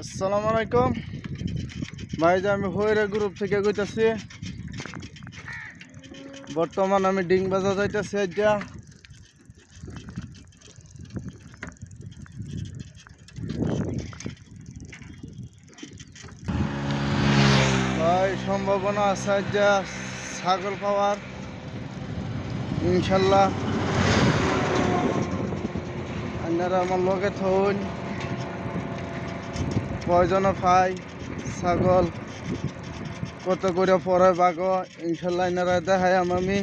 আসসালামু আলাইকুম ভাই, যে আমি হইরে গ্রুপ থেকে কইতাছি। বর্তমান আমি ডিং বাজার যাইতেছি। আজ্ঞা ভাই, সম্ভাবনা আছে আজ্ঞা ছাগল পাওয়ার, ইনশাল্লাহ। আপনারা আমার লগে থন, প্রয়োজন পাই ছাগল কত করে পরে বাগ, ইনশাল্লাহ এনারা দেখাই। আমি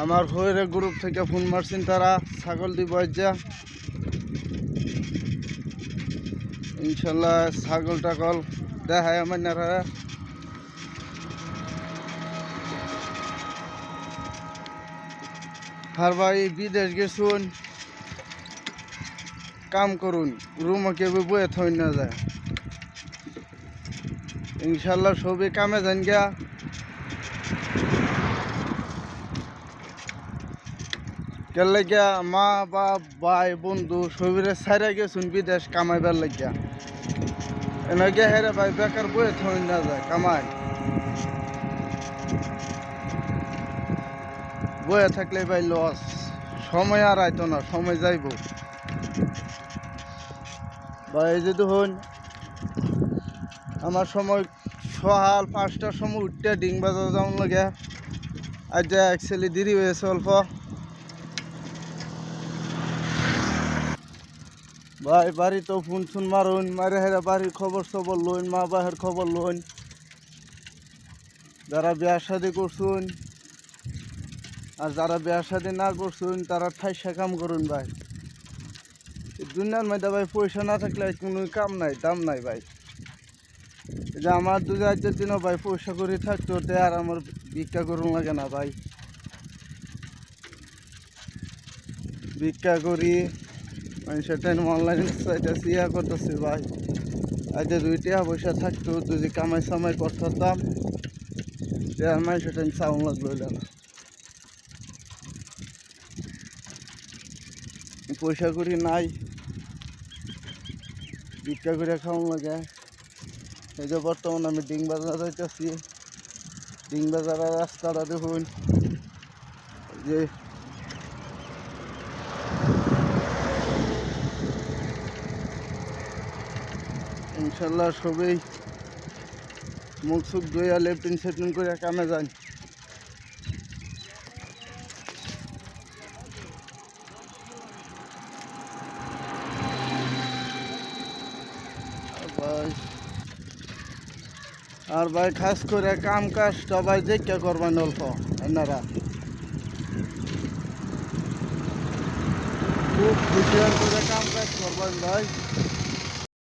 আমার হইরে গ্রুপ থেকে ফোন মারছেন, তারা ছাগল দিব আজ্ঞা। ইনশাল্লাহ ছাগল টাগল দেখায় আমার নারা। আর ভাই বিদেশ গেছুন, কাম করুন, রুমে কেউ বয়ে থই না যায়। ইনশাল্লাহ সবই কামে যান গিয়া। কেন লাগিয়া মা বাপ ভাই বন্ধু সবিরে ছাইরা গেছুন বিদেশ কামাইবার লাগিয়া। এনে গিয়া হেরে ভাই বেকার বয়ে থই না যায়, কামাই বয়ে থাকলে ভাই লস। সময় আর আইতো না, সময় যাইব ভাই। এই যে দেখুন, আমার সময় সকাল 5টার সময় উঠতে ডিং বাজার যাওয়ার লাগে। আজ অ্যাকচুয়ালি দেরি হয়েছে অল্প ভাই। বাড়িতেও ফোন ফোন মারুন, মারে হেরা বাড়ির খবর সবর লইন, মা বাহের খবর লইন। যারা বিয়া শাদি করছুন আর যারা বিয়া শাদি না করছুন, তারা ঠাইসা কাম করুন ভাই। দুনিয়ার মধ্যে ভাই পয়সা না থাকলে কোনো কাম নাই, দাম নাই ভাই। যে আমার দুজার দিনও ভাই পয়সা করে থাকতো, আর আমার ভিক্ষা করুন লাগে না ভাই। ভিক্ষা করি সেটা অনলাইন চাইতেছি, ইয়া করতেছি ভাই। আজ 2 টাকা পয়সা থাকতো, যদি কামাই সামাই করতাম, আর মাই সেটা চাউন লাগলো না। পয়সা করি নাই, ভিক্ষা করে খাওয়ান লাগে। এই যে বর্তমান আমি ডিং বাজার যাইতেছি। ডিং বাজারের রাস্তাটা দেখুন, যে ইনশাল্লাহ সবই মুখ সুখ ধুইয়া লেফটিন সেফটিন করে কামে যান। আর ভাই খাস করে কাম কাজটা ভাই দেখে করবেন অল্প। আপনারা খুব হুঁশিয়ার করে কাম কাজ করবেন ভাই।